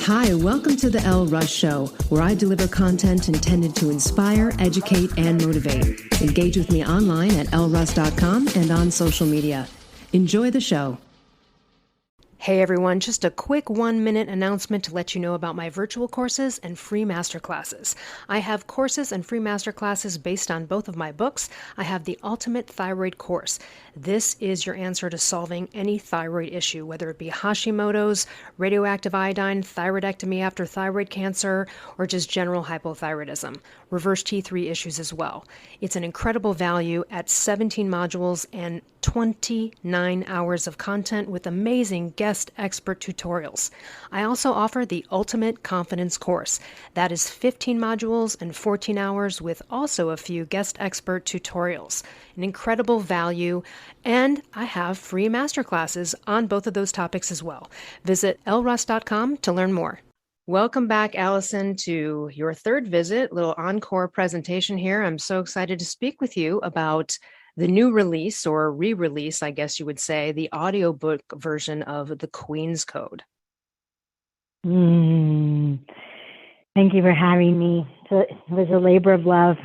Hi, welcome to the Elle Russ Show, where I deliver content intended to inspire, educate, and motivate. Engage with me online at elleruss.com and on social media. Enjoy the show. Hey everyone, just a quick 1-minute announcement to let you know about my virtual courses and free masterclasses. I have courses and free masterclasses based on both of my books. I have the Ultimate Thyroid Course. This is your answer to solving any thyroid issue, whether it be Hashimoto's, radioactive iodine, thyroidectomy after thyroid cancer, or just general hypothyroidism. Reverse T3 issues as well. It's an incredible value at 17 modules and 29 hours of content with amazing guest expert tutorials. I also offer the Ultimate Confidence Course. That is 15 modules and 14 hours with also a few guest expert tutorials. An incredible value, and I have free masterclasses on both of those topics as well. Visit elleruss.com to learn more. Welcome back, Alison, to your third visit, little encore presentation here. I'm so excited to speak with you about the new release, or re-release, I guess you would say, the audiobook version of The Queen's Code. Thank you for having me. So it was a labor of love.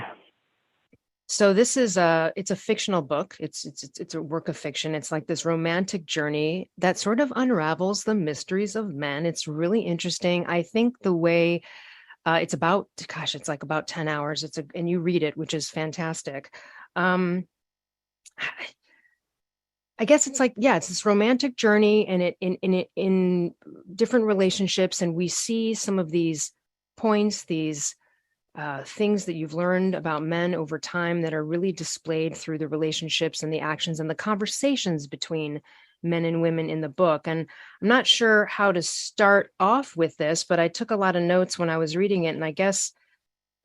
So this is it's a fictional book. It's a work of fiction. It's like this romantic journey that sort of unravels the mysteries of men. It's really interesting. I think the way it's about, it's like about 10 hours. And you read it, which is fantastic. I guess it's like, it's this romantic journey, and it in different relationships, and we see some of these points, these things that you've learned about men over time that are really displayed through the relationships and the actions and the conversations between men and women in the book. And I'm not sure how to start off with this, but I took a lot of notes when I was reading it. And I guess,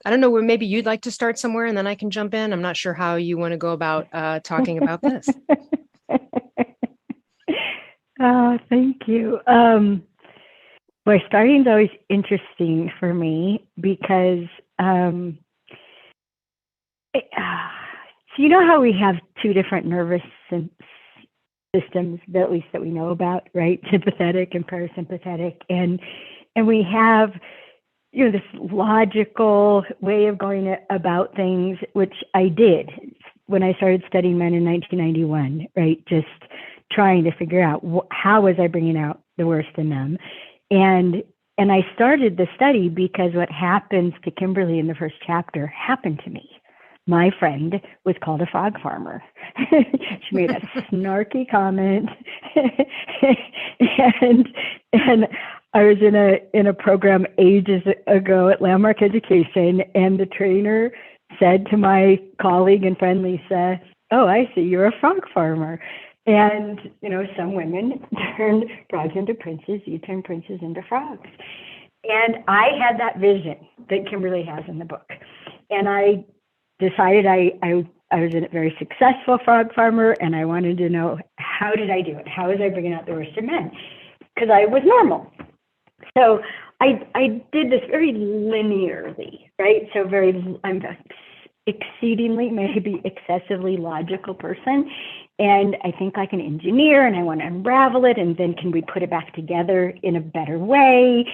I don't know, where maybe you'd like to start somewhere and then I can jump in. I'm not sure how you want to go about talking about this. Oh, thank you. Well, starting is always interesting for me because, so you know how we have two different nervous systems, at least that we know about, right? Sympathetic and parasympathetic. And we have, this logical way of going about things, which I did when I started studying men in 1991, right? Just trying to figure out how was I bringing out the worst in them. And I started the study because what happens to Kimberly in the first chapter happened to me. My friend was called a frog farmer. She made a snarky comment, and I was in a program ages ago at Landmark Education, and the trainer said to my colleague and friend Lisa, "Oh, I see, you're a frog farmer." And, some women turn frogs into princes. You turn princes into frogs. And I had that vision that Kimberly has in the book. And I decided I was a very successful frog farmer, and I wanted to know, how did I do it? How was I bringing out the worst in men? Because I was normal. So I did this very linearly, right? So I'm exceedingly, maybe excessively logical person. And I think like an engineer, and I want to unravel it, and then can we put it back together in a better way?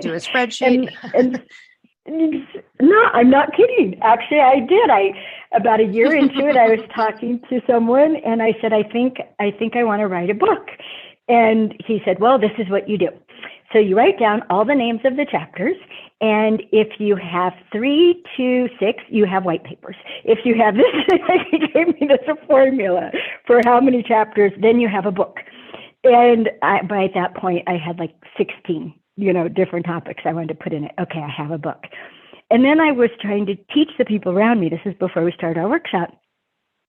Do a spreadsheet. No, I'm not kidding. Actually, I did. About a year into it, I was talking to someone, and I said, I think I want to write a book. And he said, well, this is what you do. So you write down all the names of the chapters, and if you have 3 to 6, you have white papers. If you have this, he gave me this formula for how many chapters, then you have a book. And by that point, I had like 16, different topics I wanted to put in it. Okay, I have a book. And then I was trying to teach the people around me. This is before we started our workshop.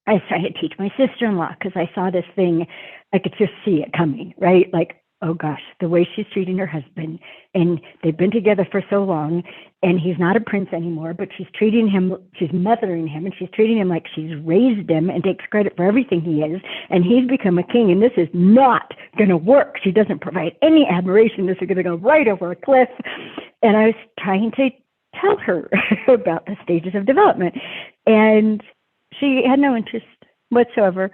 I started to teach my sister-in-law because I saw this thing. I could just see it coming, right? Like, oh gosh, the way she's treating her husband, and they've been together for so long, and he's not a prince anymore, but she's mothering him, and she's treating him like she's raised him and takes credit for everything he is, and he's become a king, and this is not going to work. She doesn't provide any admiration. This is going to go right over a cliff. And I was trying to tell her about the stages of development, and she had no interest whatsoever.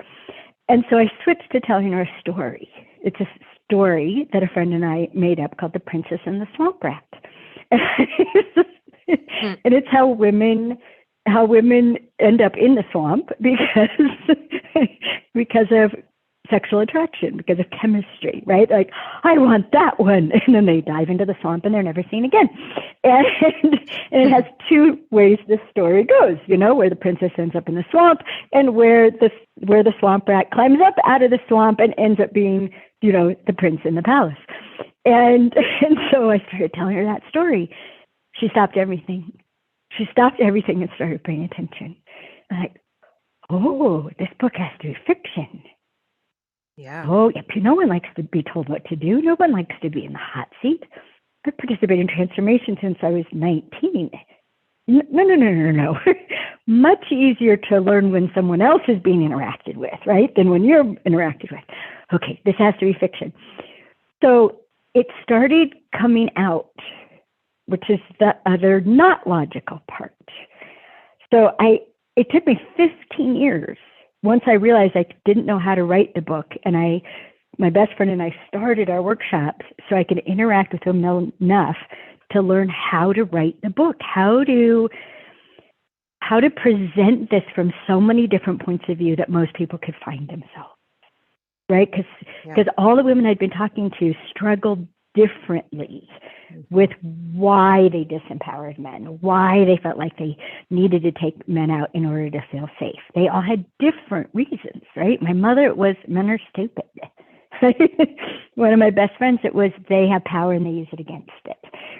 And so I switched to telling her a story. It's a story that a friend and I made up called The Princess and the Swamp Rat. And it's how women end up in the swamp because of sexual attraction, because of chemistry, right? Like, I want that one. And then they dive into the swamp and they're never seen again. And it has two ways this story goes, where the princess ends up in the swamp and where the swamp rat climbs up out of the swamp and ends up being, the prince in the palace. And so I started telling her that story. She stopped everything. She stopped everything and started paying attention. I'm like, oh, this book has to be fiction. Yeah. Oh, no one likes to be told what to do. No one likes to be in the hot seat. I've participated in transformation since I was 19. No. Much easier to learn when someone else is being interacted with, right, than when you're interacted with. Okay, this has to be fiction. So it started coming out, which is the other not logical part. So it took me 15 years. Once I realized I didn't know how to write the book, and my best friend and I started our workshops so I could interact with them enough to learn how to write the book, how to present this from so many different points of view that most people could find themselves, right? Because all the women I'd been talking to struggled differently with why they disempowered men, why they felt like they needed to take men out in order to feel safe. They all had different reasons, right? My mother, it was men are stupid. One of my best friends, it was they have power and they use it against it,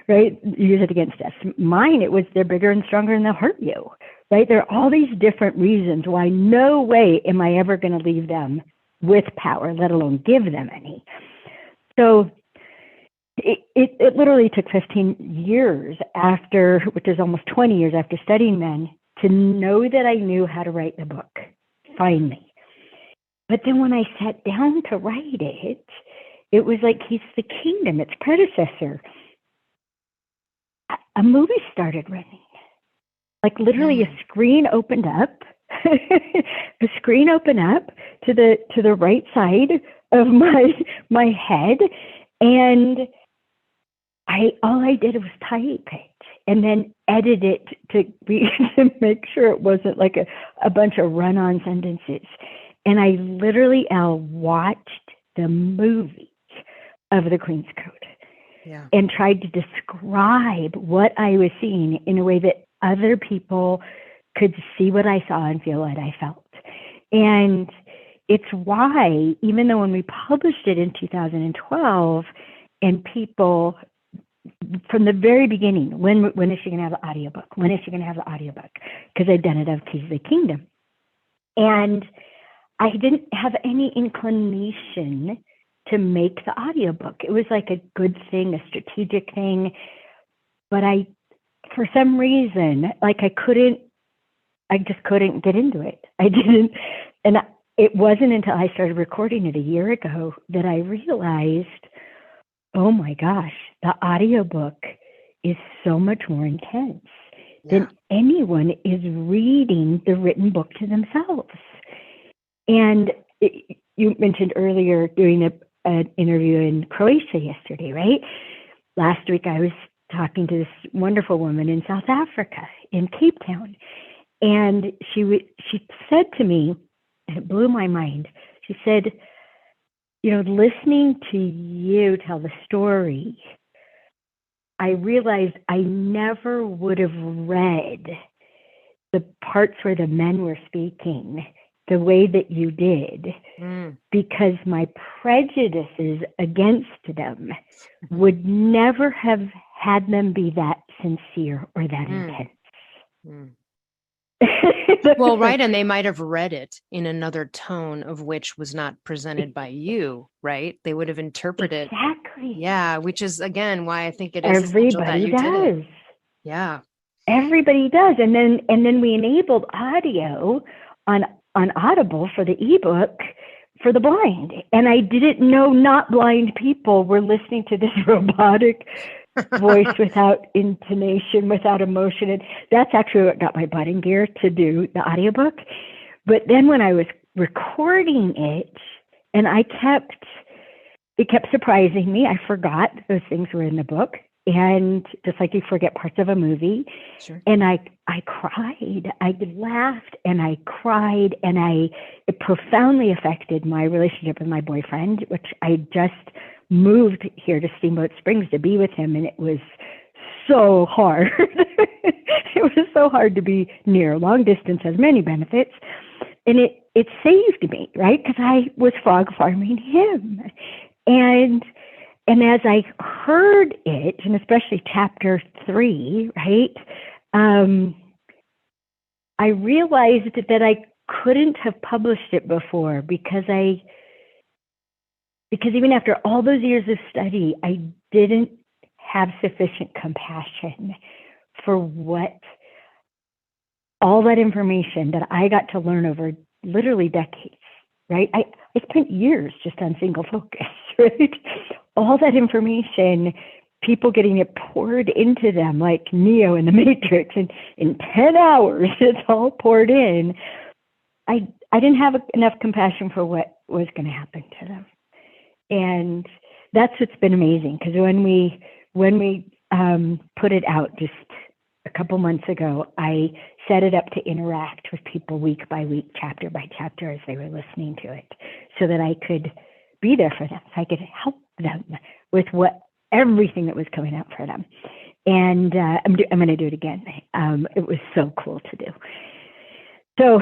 right? Use it against us. Mine, it was they're bigger and stronger and they'll hurt you, right? There are all these different reasons why no way am I ever going to leave them with power, let alone give them any. So it literally took 15 years after, which is almost 20 years after studying men, to know that I knew how to write the book, finally. But then when I sat down to write it, it was like He's the Kingdom, its predecessor. A movie started running. Like literally a screen opened up. A screen opened up to the right side of my head, and all I did was type it and then edit it to make sure it wasn't like a bunch of run-on sentences. And I literally, Elle, watched the movie of the Queen's Code and tried to describe what I was seeing in a way that other people could see what I saw and feel what I felt. And it's why, even though when we published it in 2012, and people from the very beginning, when is she going to have the audiobook? When is she going to have the audiobook? Because I'd done it of He's the Kingdom. And I didn't have any inclination to make the audiobook. It was like a good thing, a strategic thing. But for some reason, like I just couldn't get into it. I didn't. And it wasn't until I started recording it a year ago that I realized, oh my gosh, the audiobook is so much more intense than anyone is reading the written book to themselves. And you mentioned earlier doing an interview in Croatia yesterday, right? Last week I was talking to this wonderful woman in South Africa, in Cape Town. And she said to me, and it blew my mind, she said, listening to you tell the story, I realized I never would have read the parts where the men were speaking the way that you did, because my prejudices against them would never have had them be that sincere or that intense. Well, right. And they might have read it in another tone of which was not presented by you, right? They would have interpreted. Exactly. Yeah. Which is, again, why I think it is everybody that you does. did it. Yeah. Everybody does. And then we enabled audio on Audible for the ebook for the blind. And I didn't know not blind people were listening to this robotic voice without intonation, without emotion. And that's actually what got my butt in gear to do the audiobook. But then when I was recording it, and I kept it kept surprising me. I forgot those things were in the book. And just like you forget parts of a movie. Sure. And I cried. I laughed and I cried, and it profoundly affected my relationship with my boyfriend, which I just moved here to Steamboat Springs to be with him. And it was so hard. It was so hard to be near. Long distance has many benefits. And it saved me, right? Because I was frog farming him. And as I heard it, and especially chapter 3, right, I realized that I couldn't have published it before because even after all those years of study, I didn't have sufficient compassion for what all that information that I got to learn over literally decades, right? I spent years just on single focus, right? All that information, people getting it poured into them like Neo in the Matrix, and in 10 hours, it's all poured in. I didn't have enough compassion for what was going to happen to them. And that's what's been amazing, because when we put it out just a couple months ago, I set it up to interact with people week by week, chapter by chapter, as they were listening to it, so that I could be there for them, so I could help them with everything that was coming out for them. And I'm going to do it again. It was so cool to do. So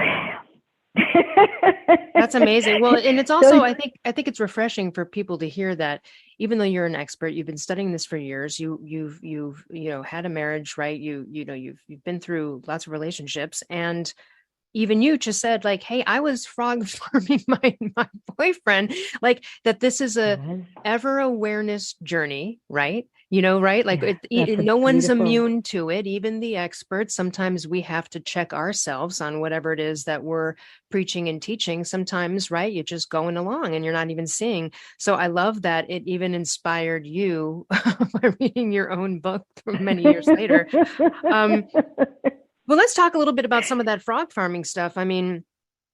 that's amazing. Well, and it's also, I think it's refreshing for people to hear that even though you're an expert, you've been studying this for years, you've had a marriage, right? You've been through lots of relationships, and even you just said, like, hey, I was frog farming my boyfriend, like that. This is a ever awareness journey, right? Right? Like no one's immune to it, even the experts. Sometimes we have to check ourselves on whatever it is that we're preaching and teaching. Sometimes, right, you're just going along and you're not even seeing. So I love that it even inspired you by reading your own book many years later. Well, let's talk a little bit about some of that frog farming stuff. I mean,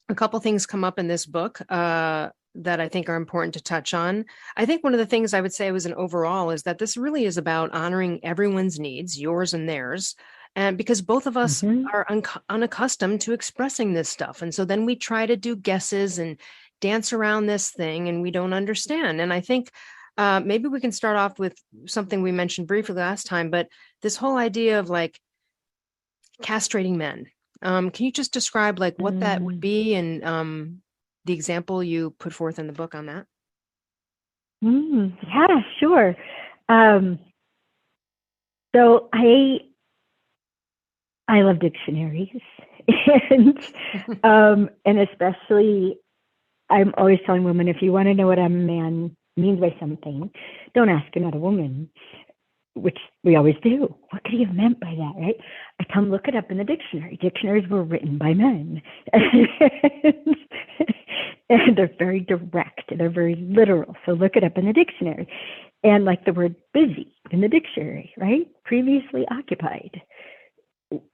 a couple things come up in this book that I think are important to touch on. I think one of the things I would say was an overall is that this really is about honoring everyone's needs, yours and theirs, and because both of us are unaccustomed to expressing this stuff. And so then we try to do guesses and dance around this thing, and we don't understand. And I think maybe we can start off with something we mentioned briefly last time, but this whole idea of like castrating men. Can you just describe like what that would be and the example you put forth in the book on that? Yeah, sure. So I love dictionaries, and especially I'm always telling women, if you want to know what a man means by something, don't ask another woman, which we always do. What could he have meant by that, right? I come look it up in the dictionary. Dictionaries were written by men. And they're very direct. They're very literal. So look it up in the dictionary. And like the word busy in the dictionary, right? Previously occupied.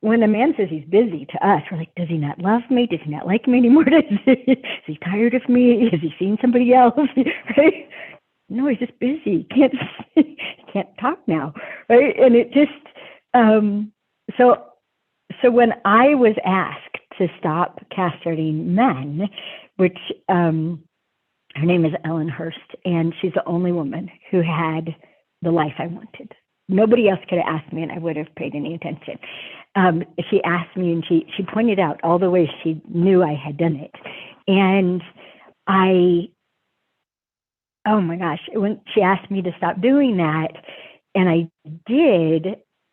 When a man says he's busy to us, we're like, does he not love me? Does he not like me anymore? Is he tired of me? Has he seen somebody else? Right? No, he's just busy. He can't talk now, right? And it just so when I was asked to stop castrating men, which her name is Elle Russ, and she's the only woman who had the life I wanted. Nobody else could have asked me, and I would have paid any attention. She asked me, and she pointed out all the ways she knew I had done it, and oh my gosh, when she asked me to stop doing that, and I did,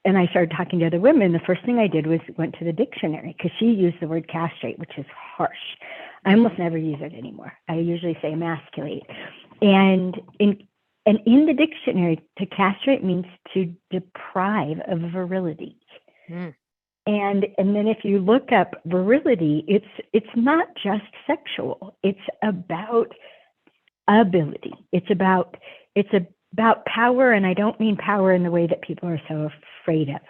and I started talking to other women, the first thing I did was went to the dictionary, because she used the word castrate, which is harsh. I almost never use it anymore. I usually say emasculate. And in the dictionary, to castrate means to deprive of virility. And then if you look up virility, it's not just sexual. It's about ability. It's about power, and I don't mean power in the way that people are so afraid of.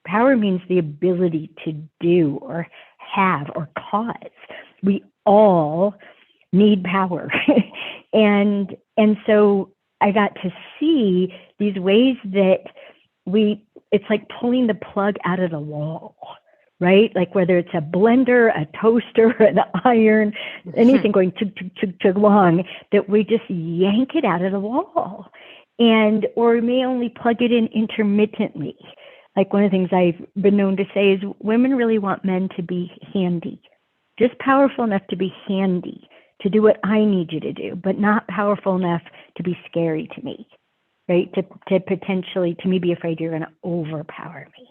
Power means the ability to do or have or cause. We all need power. and so I got to see these ways that it's like pulling the plug out of the wall, right? Like whether it's a blender, a toaster, an iron, anything going chug long, that we just yank it out of the wall. Or we may only plug it in intermittently. Like one of the things I've been known to say is women really want men to be handy, just powerful enough to be handy, to do what I need you to do, but not powerful enough to be scary to me, right? To potentially, to me, be afraid you're going to overpower me.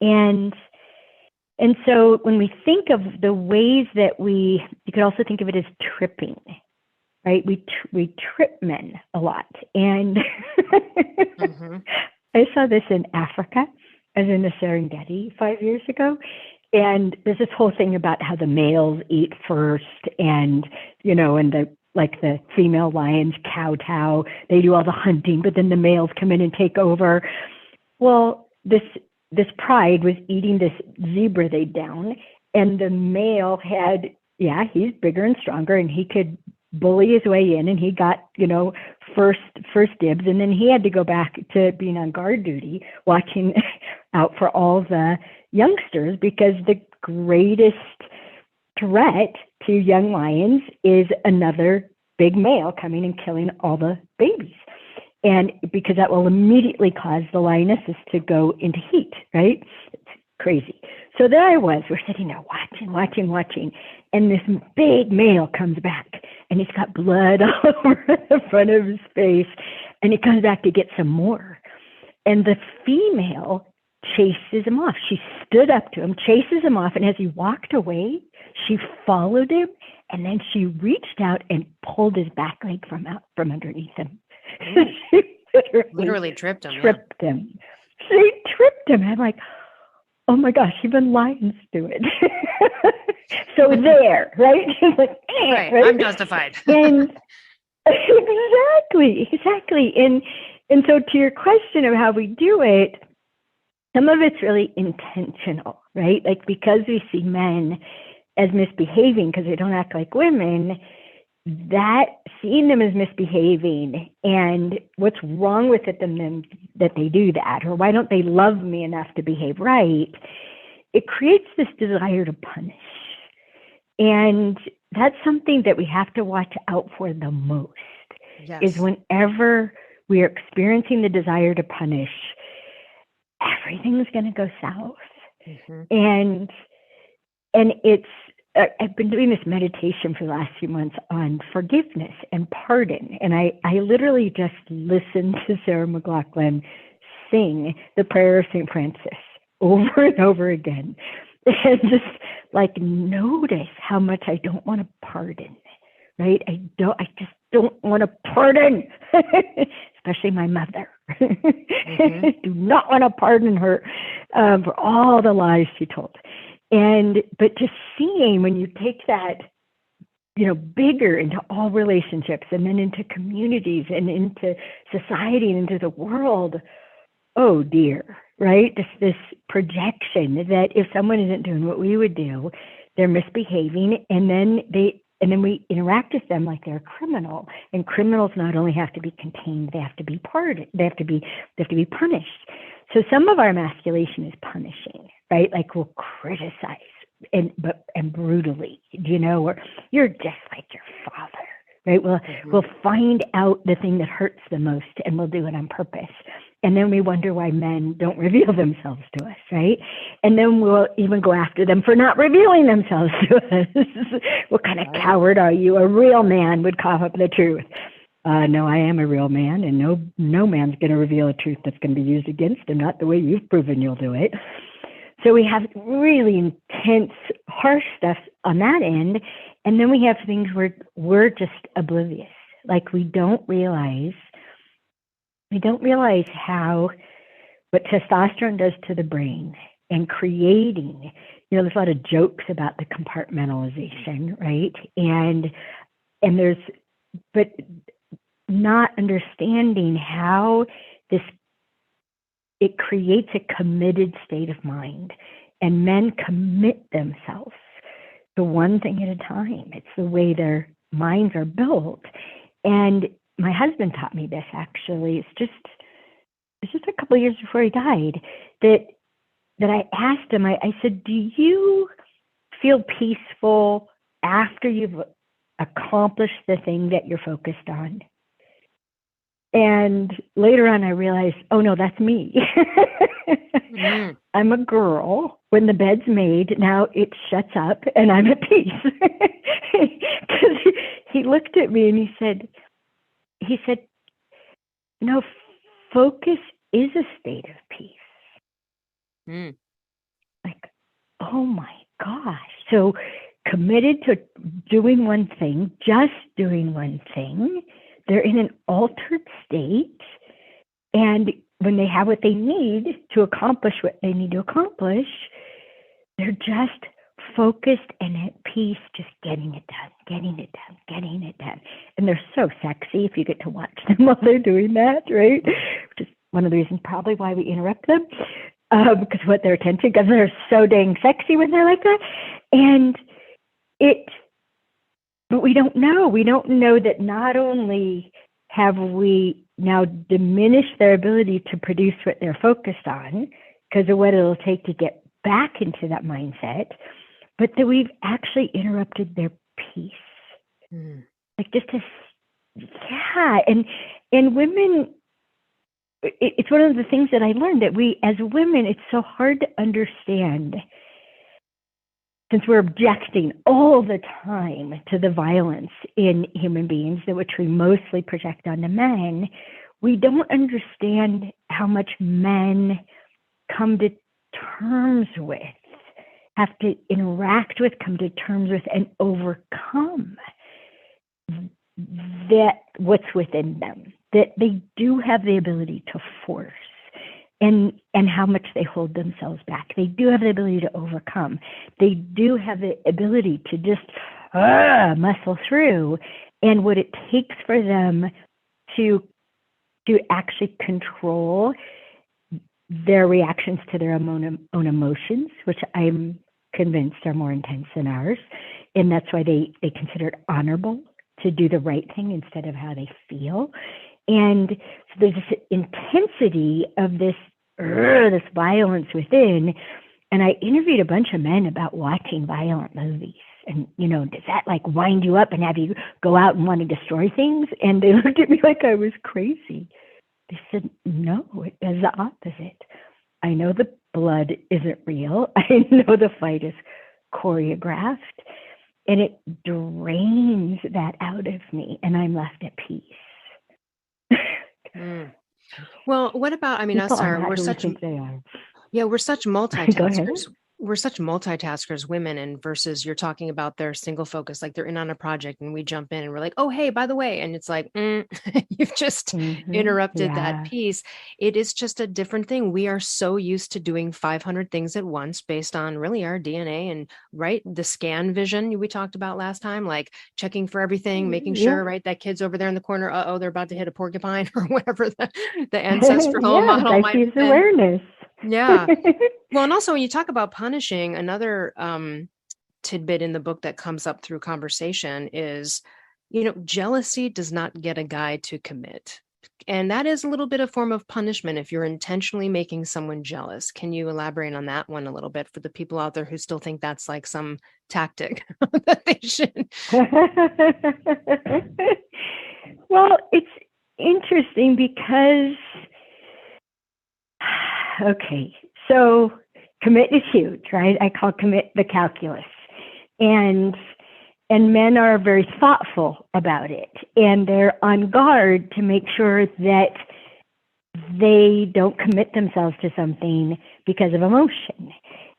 And so when we think of the ways that you could also think of it as tripping, right? We trip men a lot. And I saw this in Africa. I was in the Serengeti 5 years ago. And there's this whole thing about how the males eat first and, and the female lions kowtow, they do all the hunting, but then the males come in and take over. Well, this pride was eating this zebra they down, and the male had, he's bigger and stronger, and he could bully his way in, and he got, first dibs, and then he had to go back to being on guard duty, watching out for all the youngsters, because the greatest threat to young lions is another big male coming and killing all the babies. And because that will immediately cause the lionesses to go into heat, right? It's crazy. So there I was, we're sitting there watching. And this big male comes back, and he's got blood all over the front of his face. And he comes back to get some more. And the female chases him off. She stood up to him, chases him off. And as he walked away, she followed him. And then she reached out and pulled his back leg from underneath him. She literally tripped him. She tripped him. I'm like, oh my gosh, even lions do it. So there, right? She's like, right. I'm justified. And exactly. And so to your question of how we do it, some of it's really intentional, right? Like because we see men as misbehaving because they don't act like women, that seeing them as misbehaving and what's wrong with it then that they do that, or why don't they love me enough to behave right, it creates this desire to punish. And that's something that we have to watch out for the most. Yes. Is whenever we are experiencing the desire to punish, everything's going to go south. And it's I've been doing this meditation for the last few months on forgiveness and pardon. And I literally just listened to Sarah McLachlan sing the prayer of St. Francis over and over again. And just like notice how much I don't want to pardon, right? I just don't want to pardon, especially my mother. Do not want to pardon her for all the lies she told. But just seeing when you take that, bigger into all relationships and then into communities and into society and into the world, oh dear, right? This projection that if someone isn't doing what we would do, they're misbehaving, and then we interact with them like they're a criminal. And criminals not only have to be contained, they have to be pardoned. They have to be punished. So some of our emasculation is punishing, right? Like we'll criticize and brutally, or you're just like your father, right? We'll find out the thing that hurts the most, and we'll do it on purpose. And then we wonder why men don't reveal themselves to us, right? And then we'll even go after them for not revealing themselves to us. What kind of coward are you? A real man would cough up the truth. No, I am a real man, and no man's going to reveal a truth that's going to be used against him, not the way you've proven you'll do it. So we have really intense, harsh stuff on that end, and then we have things where we're just oblivious. Like we don't realize how what testosterone does to the brain and creating, there's a lot of jokes about the compartmentalization, right? And but not understanding how it creates a committed state of mind, and men commit themselves to one thing at a time. It's the way their minds are built. And my husband taught me this, actually. It's just a couple of years before he died that I asked him, I said, do you feel peaceful after you've accomplished the thing that you're focused on? And later on, I realized, oh no, that's me. Mm. I'm a girl. When the bed's made, now it shuts up and I'm at peace. Because he looked at me and he said, no, focus is a state of peace. Mm. Like, oh my gosh. So committed to doing one thing, just doing one thing. They're in an altered state. And when they have what they need to accomplish what they need to accomplish, they're just focused and at peace, just getting it done. And they're so sexy if you get to watch them while they're doing that, right? Which is one of the reasons probably why we interrupt them, because what their attention, because they're so dang sexy when they're like that. But we don't know. We don't know that not only have we now diminished their ability to produce what they're focused on because of what it'll take to get back into that mindset, but that we've actually interrupted their peace. Mm. Like just to, yeah. And women, it's one of the things that I learned, that we, as women, it's so hard to understand, since we're objecting all the time to the violence in human beings, that which we mostly project onto men. We don't understand how much men come to terms with, have to interact with, come to terms with, and overcome that what's within them, that they do have the ability to force, and how much they hold themselves back. They do have the ability to overcome. They do have the ability to just muscle through, and what it takes for them to actually control their reactions to their own emotions, which I'm convinced are more intense than ours. And that's why they consider it honorable to do the right thing instead of how they feel. And so there's this intensity of this violence within. And I interviewed a bunch of men about watching violent movies. And, does that like wind you up and have you go out and want to destroy things? And they looked at me like I was crazy. They said, no, it is the opposite. I know the blood isn't real. I know the fight is choreographed. And it drains that out of me. And I'm left at peace. Mm. Well, what about, us are, we're such multitaskers. Go ahead. We're such multitaskers, women, and versus you're talking about their single focus, like they're in on a project and we jump in and we're like, oh, hey, by the way. And it's like, you've just interrupted that piece. It is just a different thing. We are so used to doing 500 things at once based on really our DNA and right. The scan vision we talked about last time, like checking for everything, making sure, right, that kid's over there in the corner. Uh-oh, they're about to hit a porcupine or whatever the ancestral model might be. Awareness. Yeah. Well, and also when you talk about punishing, another tidbit in the book that comes up through conversation is, jealousy does not get a guy to commit. And that is a little bit of form of punishment if you're intentionally making someone jealous. Can you elaborate on that one a little bit for the people out there who still think that's like some tactic that they should? Well, it's interesting because, okay, so commit is huge, right? I call commit the calculus. And men are very thoughtful about it. And they're on guard to make sure that they don't commit themselves to something because of emotion,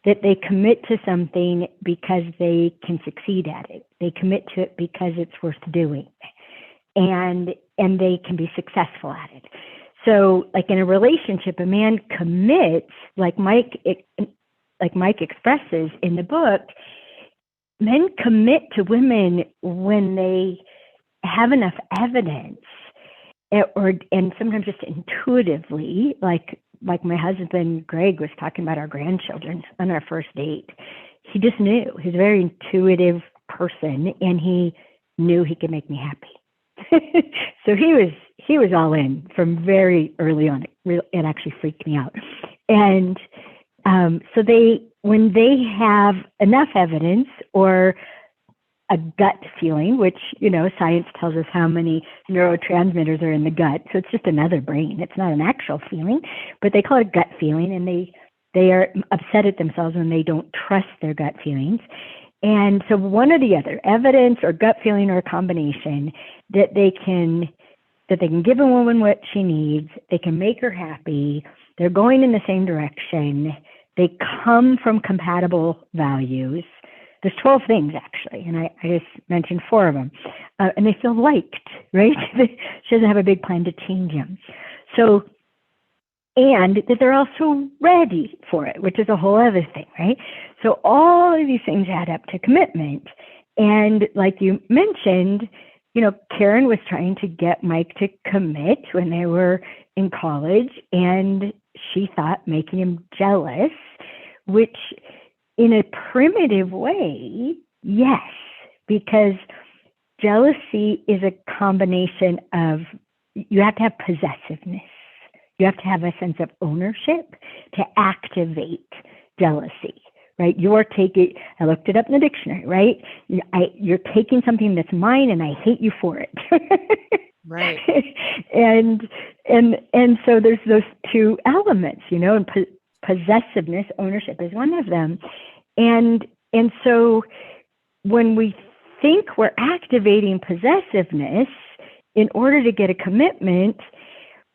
that they commit to something because they can succeed at it. They commit to it because it's worth doing. And they can be successful at it. So like in a relationship, a man commits, like Mike expresses in the book, men commit to women when they have enough evidence and sometimes just intuitively, like my husband, Greg, was talking about our grandchildren on our first date. He just knew. He's a very intuitive person and he knew he could make me happy. So he was all in from very early on. It actually freaked me out. And so when they have enough evidence or a gut feeling, which, science tells us how many neurotransmitters are in the gut. So it's just another brain. It's not an actual feeling, but they call it gut feeling, and they are upset at themselves when they don't trust their gut feelings. And so one or the other, evidence or gut feeling or a combination, that they can give a woman what she needs, they can make her happy, they're going in the same direction, they come from compatible values. There's 12 things, actually, and I just mentioned 4 of them. And they feel liked, right? She doesn't have a big plan to change them. So, and that they're also ready for it, which is a whole other thing, right? So all of these things add up to commitment. And like you mentioned, Karen was trying to get Mike to commit when they were in college, and she thought making him jealous, which in a primitive way, yes, because jealousy is a combination of, you have to have possessiveness. You have to have a sense of ownership to activate jealousy, right? I looked it up in the dictionary, right? You're taking something that's mine and I hate you for it. Right. And so there's those 2 elements, and possessiveness, ownership is one of them. And so when we think we're activating possessiveness in order to get a commitment,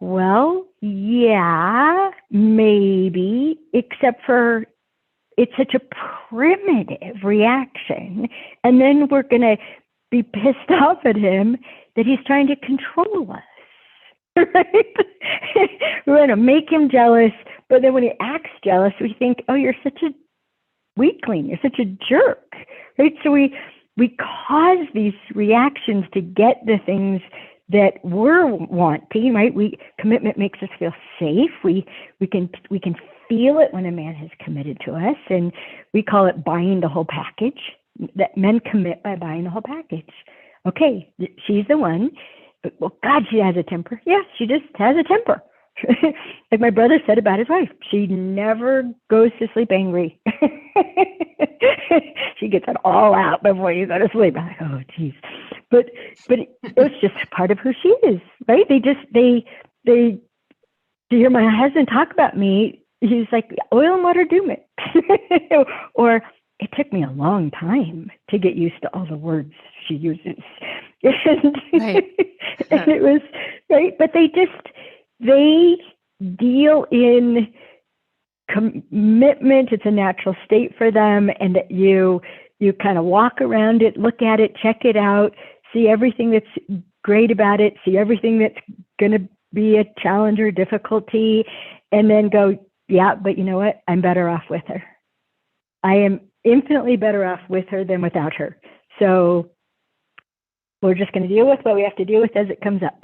well, yeah, maybe, except for it's such a primitive reaction. And then we're going to be pissed off at him that he's trying to control us. Right? We're going to make him jealous, but then when he acts jealous, we think, oh, you're such a weakling, you're such a jerk, right? So we cause these reactions to get the things that we're wanting, right? Commitment makes us feel safe. We can feel it when a man has committed to us, and we call it buying the whole package. That men commit by buying the whole package. Okay, she's the one. Well, God, she has a temper. Yeah, she just has a temper. Like my brother said about his wife, she never goes to sleep angry. She gets it all out before you go to sleep. I'm like, oh, geez. But it's just part of who she is, right? To hear my husband talk about me, he's like, oil and water do mix. Or it took me a long time to get used to all the words she uses. Right. And it was, right? But they deal in commitment. It's a natural state for them, and that you kind of walk around it, look at it, check it out, see everything that's great about it, see everything that's going to be a challenge or difficulty, and then go, yeah, but you know what? I'm better off with her. I am infinitely better off with her than without her. So we're just going to deal with what we have to deal with as it comes up.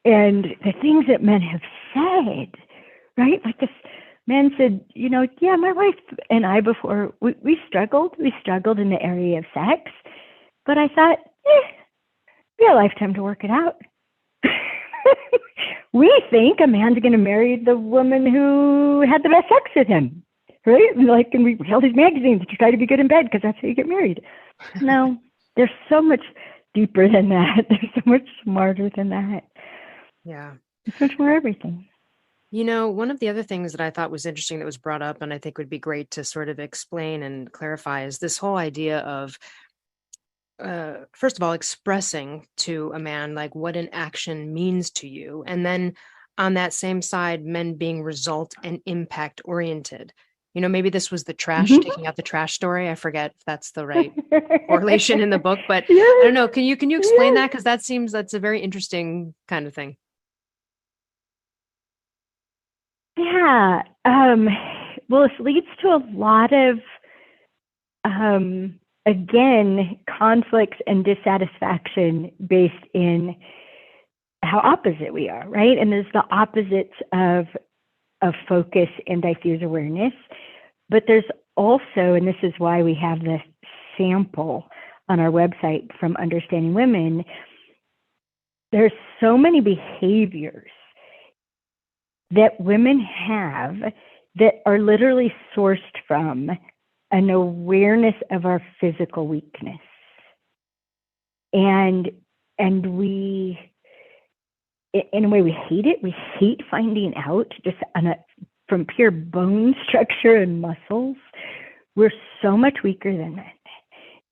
And the things that men have said, right? Like this man said, yeah, my wife and I before, we struggled in the area of sex, but I thought, we have a lifetime to work it out. We think a man's going to marry the woman who had the best sex with him, right? Like, and we read all these magazines to try to be good in bed because that's how you get married. No, there's so much deeper than that. There's so much smarter than that. Yeah. There's much more everything. One of the other things that I thought was interesting that was brought up, and I think would be great to sort of explain and clarify, is this whole idea of, first of all, expressing to a man like what an action means to you. And then on that same side, men being result and impact oriented. Maybe this was the trash, taking out the trash story. I forget if that's the right correlation in the book, but I don't know. Can you explain that? Because that's a very interesting kind of thing. Yeah. Well, this leads to a lot of, again, conflicts and dissatisfaction based in how opposite we are, right? And there's the opposites of focus and diffuse awareness. But there's also, and this is why we have this sample on our website from Understanding Women, there's so many behaviors that women have that are literally sourced from an awareness of our physical weakness. And we, in a way, we hate it. We hate finding out just from pure bone structure and muscles. We're so much weaker than men.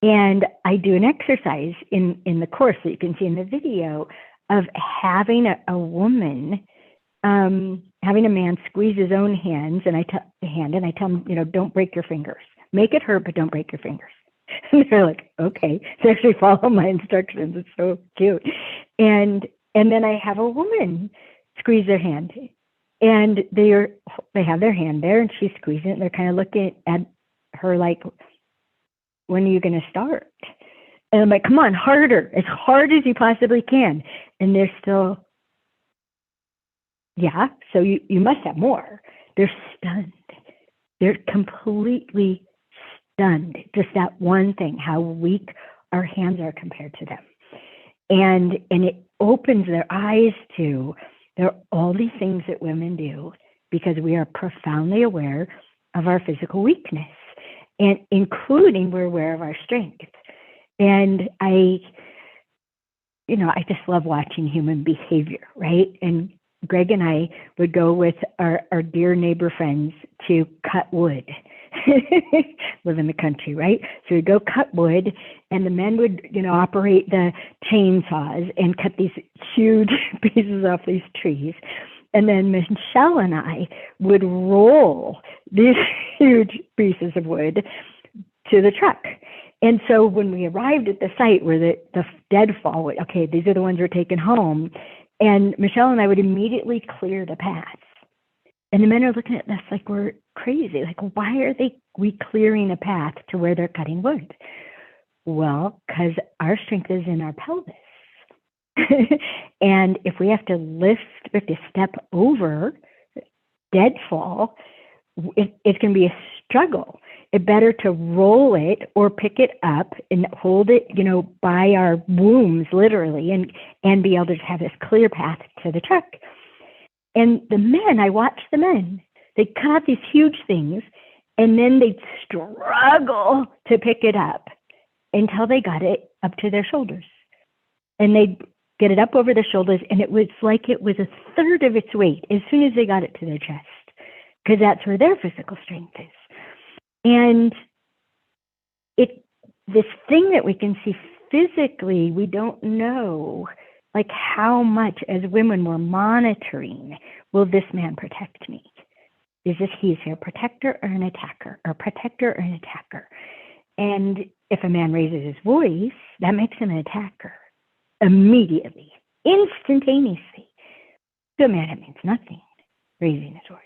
And I do an exercise in the course that you can see in the video of having a woman, having a man squeeze his own hands, and I tell him, don't break your fingers. Make it hurt, but don't break your fingers. And they're like, okay. They actually follow my instructions. It's so cute. And then I have a woman squeeze their hand, and they have their hand there, and she's squeezing it, and they're kind of looking at her like, when are you going to start? And I'm like, come on, harder, as hard as you possibly can. And they're still, yeah, so you must have more. They're stunned. They're completely stunned. Just that one thing, how weak our hands are compared to them. And it opens their eyes to, there are all these things that women do because we are profoundly aware of our physical weakness. And including we're aware of our strength. And I just love watching human behavior, right? And Greg and I would go with our dear neighbor friends to cut wood, live in the country, right? So we'd go cut wood, and the men would, operate the chainsaws and cut these huge pieces off these trees. And then Michelle and I would roll these huge pieces of wood to the truck. And so when we arrived at the site where the deadfall, okay, these are the ones we're taking home, and Michelle and I would immediately clear the paths. And the men are looking at us like we're crazy. Like, why are we clearing a path to where they're cutting wood? Well, because our strength is in our pelvis. And if we have to step over deadfall, it's going to be a struggle. It's better to roll it or pick it up and hold it, by our wombs, literally, and be able to have this clear path to the truck. And the men, I watched the men, they'd cut out these huge things, and then they'd struggle to pick it up until they got it up to their shoulders. And they'd get it up over their shoulders, and it was like it was a third of its weight as soon as they got it to their chest, because that's where their physical strength is. And this thing that we can see physically, we don't know, like how much as women we're monitoring, will this man protect me? Is he a protector or an attacker, or protector or an attacker? And if a man raises his voice, that makes him an attacker. Immediately, instantaneously. To a man, it means nothing, raising his voice.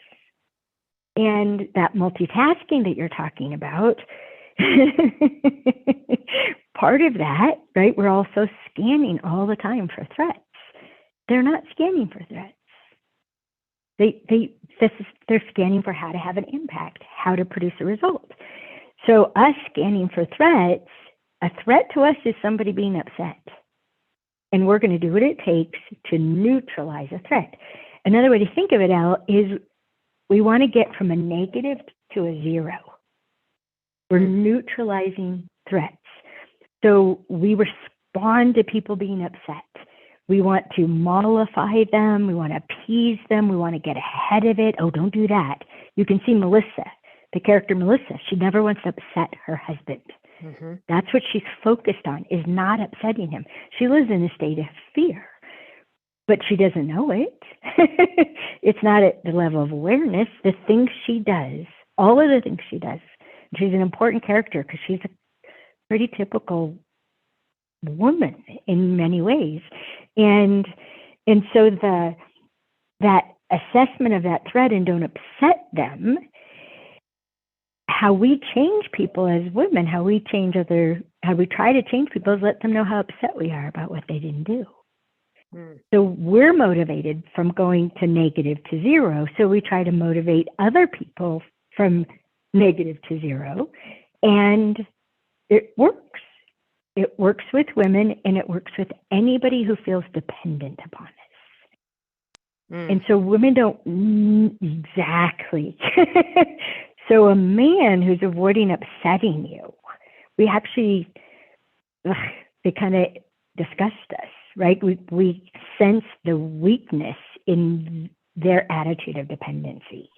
And that multitasking that you're talking about, part of that, right? We're also scanning all the time for threats. They're not scanning for threats. They're scanning for how to have an impact, how to produce a result. So us scanning for threats, a threat to us is somebody being upset. And we're going to do what it takes to neutralize a threat. Another way to think of it, Elle, is we want to get from a negative to a zero. We're neutralizing threats. So we respond to people being upset. We want to mollify them. We want to appease them. We want to get ahead of it. Oh, don't do that. You can see Melissa, the character Melissa. She never wants to upset her husband. Mm-hmm. That's what she's focused on, is not upsetting him. She lives in a state of fear, but she doesn't know it. It's not at the level of awareness. The things she does, all of the things she does, she's an important character because she's a pretty typical woman in many ways. And so that assessment of that threat and don't upset them, how we change people as women, how we try to change people is let them know how upset we are about what they didn't do. So we're motivated from going to negative to zero. So we try to motivate other people from negative to zero, and it works. It works with women, and it works with anybody who feels dependent upon us. And so women don't exactly. So a man who's avoiding upsetting you, we actually, they kind of disgust us, right? We sense the weakness in their attitude of dependency.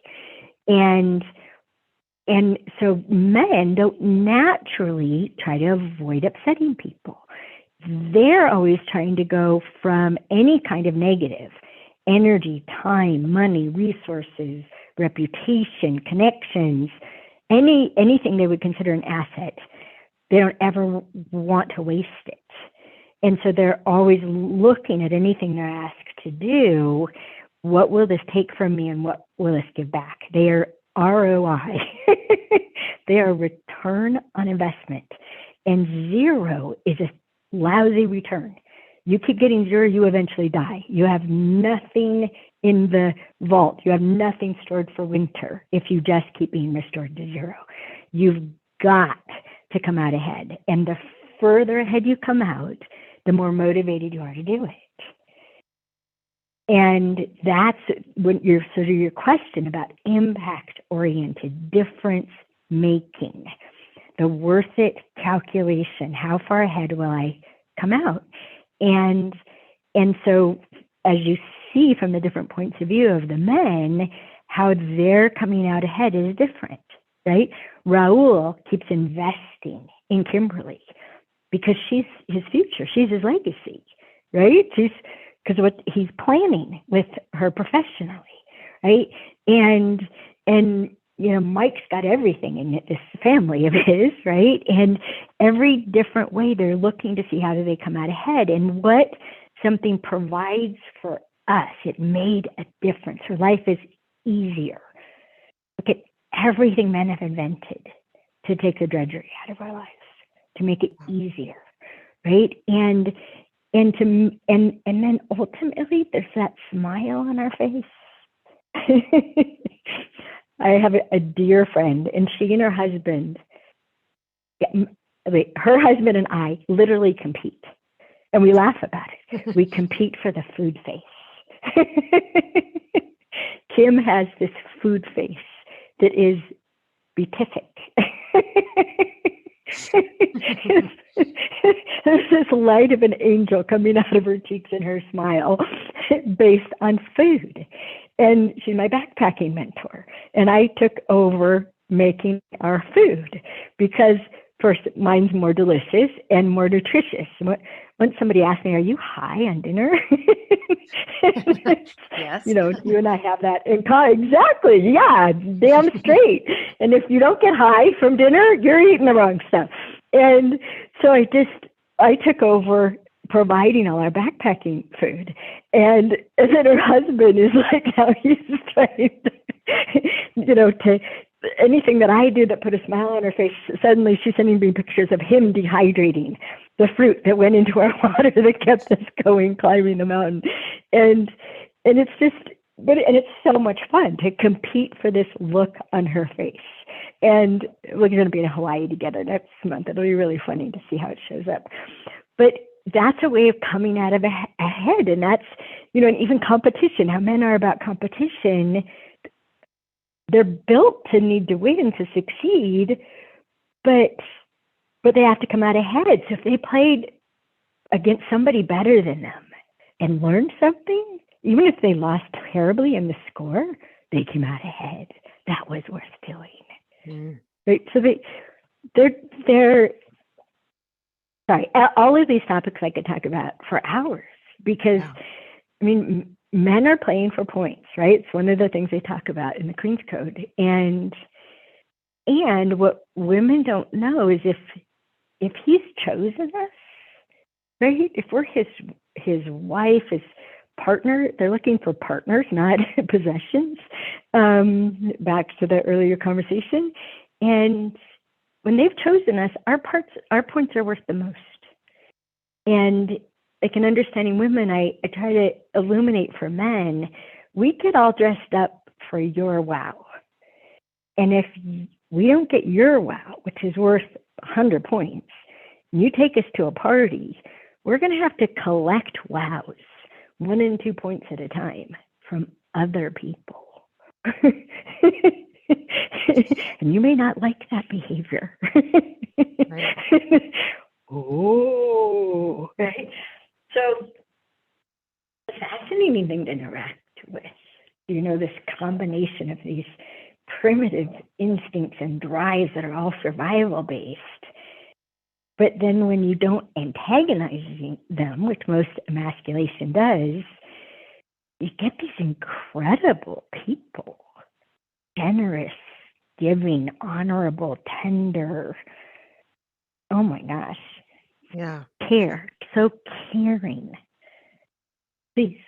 And so men don't naturally try to avoid upsetting people. They're always trying to go from any kind of negative, energy, time, money, resources, reputation, connections, anything they would consider an asset. They don't ever want to waste it. And so they're always looking at anything they're asked to do. What will this take from me, and what will this give back? They are ROI. They are return on investment. And zero is a lousy return. You keep getting zero, you eventually die. You have nothing in the vault. You have nothing stored for winter if you just keep being restored to zero. You've got to come out ahead. And the further ahead you come out, the more motivated you are to do it. And that's when your question about impact-oriented, difference-making, the worth it calculation, how far ahead will I come out? And so as you see from the different points of view of the men, how they're coming out ahead is different, right? Raul keeps investing in Kimberly because she's his future, she's his legacy, right? Because what he's planning with her professionally, right? And you know, Mike's got everything in this family of his, right? And every different way they're looking to see how do they come out ahead, and what something provides for us. It made a difference. Her life is easier. Look at everything men have invented to take the drudgery out of our lives, to make it easier, right? And then ultimately there's that smile on our face. I have a dear friend, and she and her husband, her husband and I literally compete, and we laugh about it. We compete for the food face. Kim has this food face that is beatific. There's this light of an angel coming out of her cheeks in her smile based on food. And she's my backpacking mentor. And I took over making our food because, first, mine's more delicious and more nutritious. Once somebody asked me, "Are you high on dinner?" Yes. You know, you and I have that in common. Exactly. Yeah, damn straight. And if you don't get high from dinner, you're eating the wrong stuff. And so I took over providing all our backpacking food. And then her husband is like, now he's trying to, you know, to anything that I do that put a smile on her face, suddenly she's sending me pictures of him dehydrating the fruit that went into our water that kept us going, climbing the mountain. And it's just, and it's so much fun to compete for this look on her face. And we're going to be in Hawaii together next month. It'll be really funny to see how it shows up. But that's a way of coming out of ahead. And that's, you know, and even competition, how men are about competition. They're built to need to win, to succeed, but they have to come out ahead. So if they played against somebody better than them and learned something, even if they lost terribly in the score, they came out ahead. That was worth doing. Mm. Right? So they're sorry, all of these topics I could talk about for hours because, I mean, men are playing for points, right? It's one of the things they talk about in the Queen's Code. And what women don't know is if he's chosen us, right? If we're his wife, his partner, they're looking for partners, not possessions, back to the earlier conversation. And when they've chosen us, our points are worth the most. And like in understanding women, I try to illuminate for men, we get all dressed up for your wow. And if we don't get your wow, which is worth 100 points, you take us to a party, we're going to have to collect wows, 1 and 2 points at a time from other people. And you may not like that behavior. Right. Oh, right. So, a fascinating thing to interact with, this combination of these primitive instincts and drives that are all survival based. But then when you don't antagonize them, which most emasculation does, you get these incredible people. Generous, giving, honorable, tender. Oh my gosh. Yeah. So caring. Please.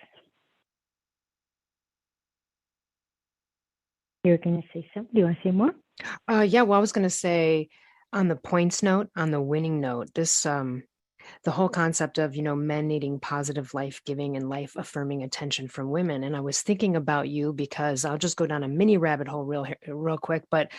You're going to say something? Do you want to say more? Yeah, well, I was going to say on the points note, on the winning note, this the whole concept of, men needing positive life-giving and life-affirming attention from women. And I was thinking about you because I'll just go down a mini rabbit hole real quick. But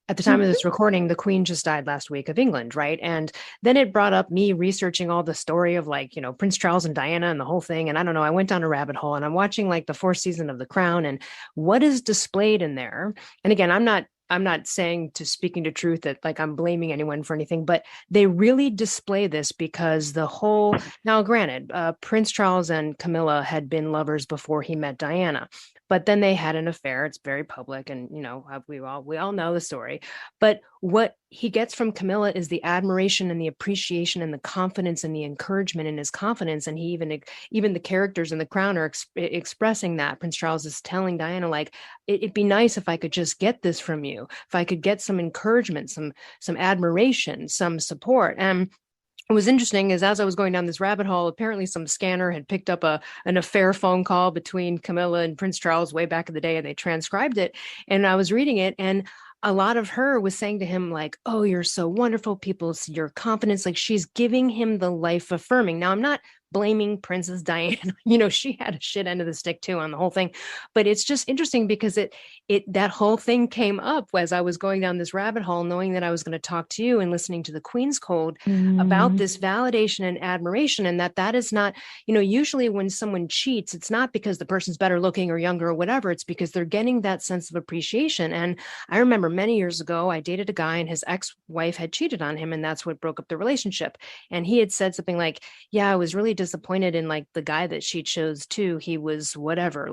at the time of this recording, the Queen just died last week of England, right? And then it brought up me researching all the story of Prince Charles and Diana and the whole thing. And I don't know, I went down a rabbit hole and I'm watching the 4th season of The Crown and what is displayed in there. And again, I'm not saying speaking to truth that I'm blaming anyone for anything, but they really display this because now granted, Prince Charles and Camilla had been lovers before he met Diana, but then they had an affair. It's very public and, we all know the story, but what he gets from Camilla is the admiration and the appreciation and the confidence and the encouragement in his confidence. And he even the characters in The Crown are expressing that. Prince Charles is telling Diana, it'd be nice if I could just get this from you, if I could get some encouragement, some admiration, some support. And what was interesting is as I was going down this rabbit hole, apparently some scanner had picked up an affair phone call between Camilla and Prince Charles way back in the day, and they transcribed it. And I was reading it, and a lot of her was saying to him, oh, you're so wonderful. People see your confidence. She's giving him the life affirming. Now, I'm not blaming Princess Diana. She had a shit end of the stick too on the whole thing. But it's just interesting because that whole thing came up as I was going down this rabbit hole, knowing that I was going to talk to you and listening to the Queen's Code about this validation and admiration. And that is not, usually when someone cheats, it's not because the person's better looking or younger or whatever. It's because they're getting that sense of appreciation. And I remember many years ago, I dated a guy and his ex-wife had cheated on him. And that's what broke up the relationship. And he had said something like, yeah, I was really disappointed in the guy that she chose too. He was whatever,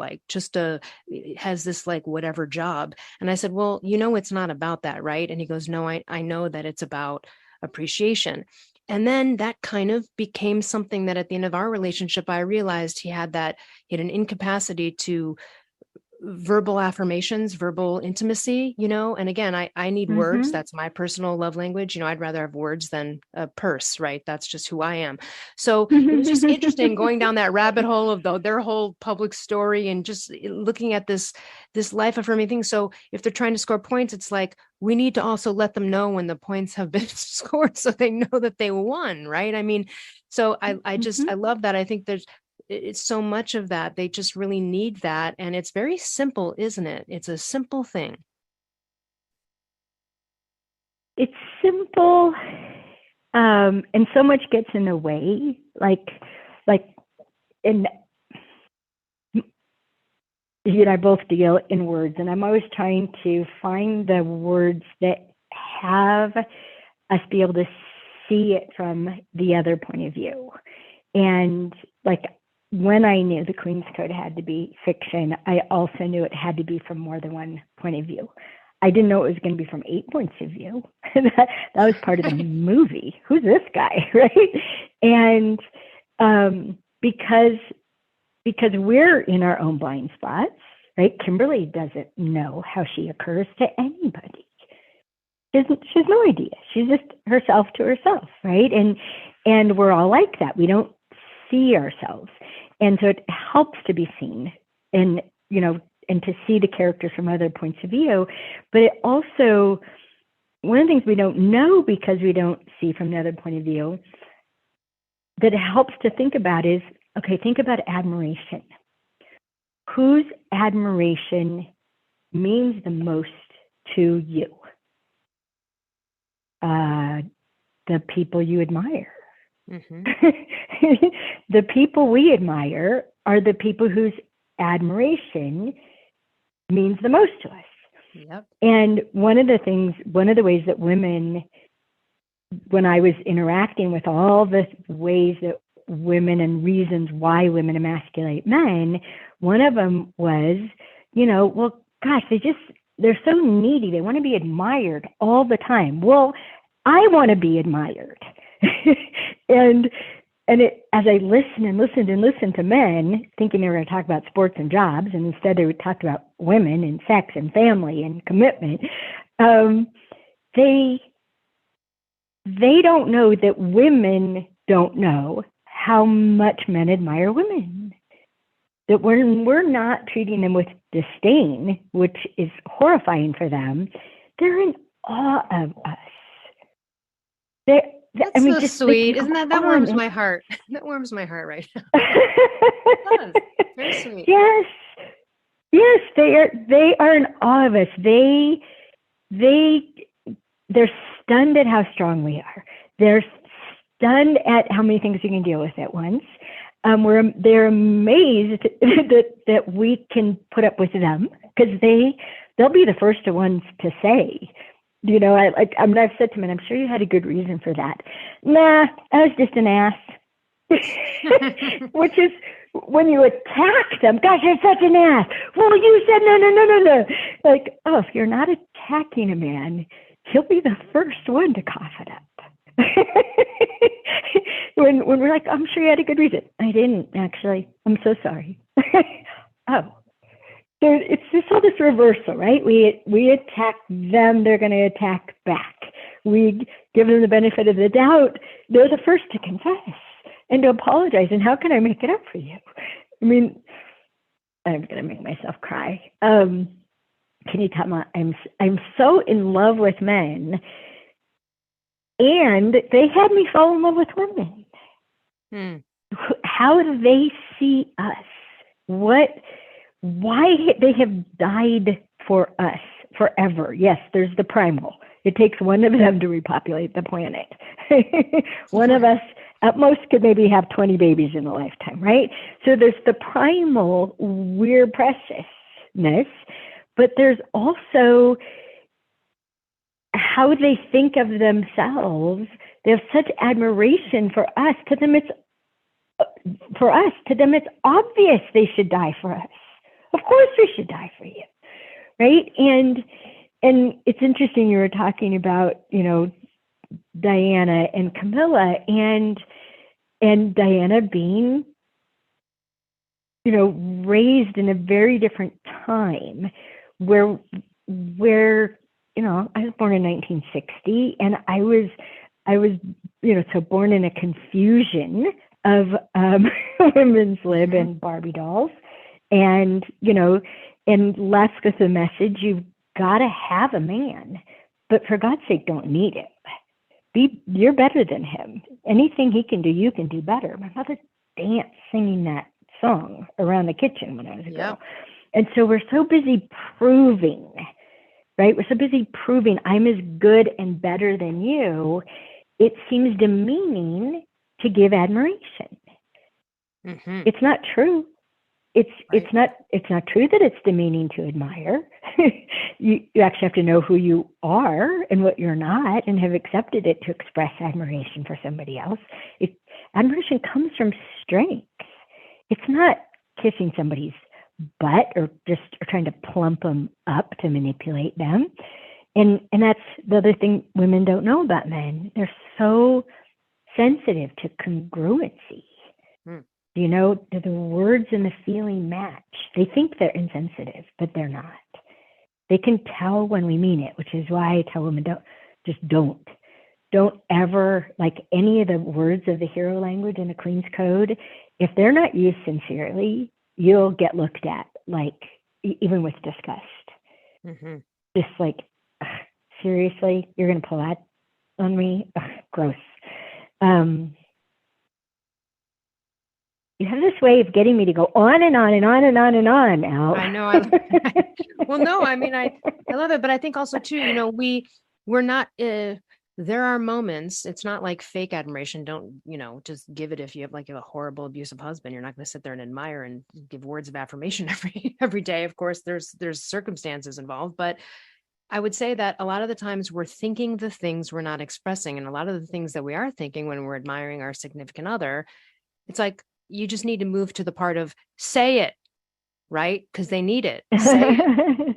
has this whatever job. And I said, well, it's not about that, right? And he goes, no, I know that it's about appreciation. And then that kind of became something that at the end of our relationship, I realized he had an incapacity to verbal affirmations, verbal intimacy, and again, I need words. That's my personal love language. I'd rather have words than a purse, right? That's just who I am. So it was just interesting going down that rabbit hole of their whole public story and just looking at this life affirming thing. So if they're trying to score points, it's we need to also let them know when the points have been scored so they know that they won, right? I mean, so I love that. I think it's so much of that. They just really need that. And it's very simple, isn't it? It's a simple thing. It's simple. And so much gets in the way. And you and I both deal in words, and I'm always trying to find the words that have us be able to see it from the other point of view. And when I knew the Queen's Code had to be fiction, I also knew it had to be from more than one point of view. I didn't know it was going to be from 8 points of view. that was part of the movie. Who's this guy, right? And because we're in our own blind spots, right? Kimberly doesn't know how she occurs to anybody. She has no idea. She's just herself to herself, right? And we're all like that. We don't see ourselves. And so it helps to be seen and to see the characters from other points of view. But it also, one of the things we don't know because we don't see from the other point of view that it helps to think about is, okay, think about admiration. Whose admiration means the most to you? the people you admire. Mm-hmm. The people we admire are the people whose admiration means the most to us. Yep. And one of the ways that women, when I was interacting with all the ways that women and reasons why women emasculate men, one of them was, well, gosh, they're so needy. They want to be admired all the time. Well, I want to be admired. and as I listened to men, thinking they were going to talk about sports and jobs, and instead they would talk about women and sex and family and commitment, they don't know that women don't know how much men admire women. That we're not treating them with disdain, which is horrifying for them, they're in awe of us. That's so sweet. Isn't that warms my heart? That warms my heart right now. It does. Very sweet. Yes, they are in awe of us. They're stunned at how strong we are. They're stunned at how many things we can deal with at once. They're amazed that we can put up with them, because they'll be the first ones to say, I've said to them, I'm sure you had a good reason for that. Nah, I was just an ass. Which is when you attack them. Gosh, you're such an ass. Well, you said no. Like, oh, if you're not attacking a man, he'll be the first one to cough it up. when we're like, I'm sure you had a good reason. I didn't, actually. I'm so sorry. Oh. So it's just all this reversal, right? We attack them, they're going to attack back. We give them the benefit of the doubt. They're the first to confess and to apologize. And how can I make it up for you? I mean, I'm going to make myself cry. Can you tell me? I'm so in love with men, and they had me fall in love with women. How do they see us? Why they have died for us forever? Yes, there's the primal. It takes one of them to repopulate the planet. One of us at most could maybe have 20 babies in a lifetime, right? So there's the primal, we're preciousness, but there's also how they think of themselves. They have such admiration for us. To them, it's obvious they should die for us. Of course we should die for you, right? And it's interesting, you were talking about, Diana and Camilla, and Diana being, raised in a very different time where I was born in 1960, and I was so born in a confusion of women's lib and Barbie dolls. And, and left with the message, you've got to have a man, but for God's sake, don't need him. You're better than him. Anything he can do, you can do better. My mother danced singing that song around the kitchen when I was a girl. And so we're so busy proving, right? We're so busy proving I'm as good and better than you. It seems demeaning to give admiration. Mm-hmm. It's not true. It's not true that it's demeaning to admire. You actually have to know who you are and what you're not, and have accepted it to express admiration for somebody else. Admiration comes from strength. It's not kissing somebody's butt or trying to plump them up to manipulate them. And that's the other thing women don't know about men. They're so sensitive to congruency. Do the words and the feeling match? They think they're insensitive, but they're not. They can tell when we mean it, which is why I tell women, don't ever, like any of the words of the hero language in the Queen's Code, if they're not used sincerely, you'll get looked at like, even with disgust. Mm-hmm. Just like, seriously, you're going to pull that on me? Gross. You have this way of getting me to go on and on and on and on and on, Elle. I know. Well, no, I mean, I love it, but I think also too, we're not there are moments, it's not like fake admiration. Don't, just give it if you have like a horrible abusive husband. You're not going to sit there and admire and give words of affirmation every day. Of course, there's circumstances involved, but I would say that a lot of the times we're thinking the things we're not expressing. And a lot of the things that we are thinking when we're admiring our significant other, it's like, you just need to move to the part of say it, right? Because they need it. Say it.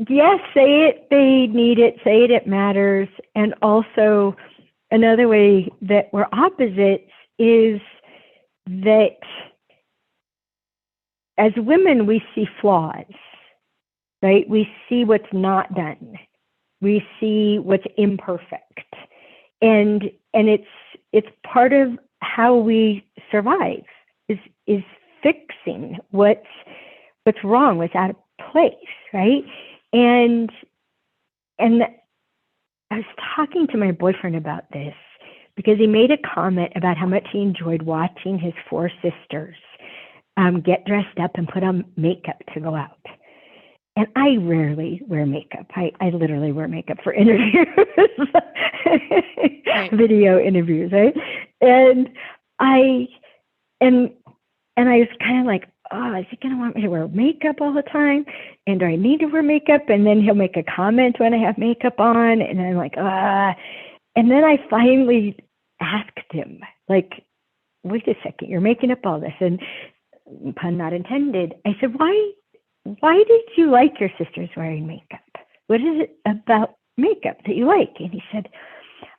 Yes, say it, they need it, say it, it matters. And also another way that we're opposites is that as women, we see flaws, right? We see what's not done. We see what's imperfect. And it's part of how we survive is fixing what's wrong, what's out of place, right? And I was talking to my boyfriend about this because he made a comment about how much he enjoyed watching his 4 sisters get dressed up and put on makeup to go out. And I rarely wear makeup. I literally wear makeup for interviews, Right. Video interviews, right? And I was kind of like, oh, is he going to want me to wear makeup all the time? And do I need to wear makeup? And then he'll make a comment when I have makeup on. And I'm like, ah. And then I finally asked him, like, wait a second, you're making up all this. And pun not intended. I said, why did you like your sisters wearing makeup? What is it about makeup that you like? And he said,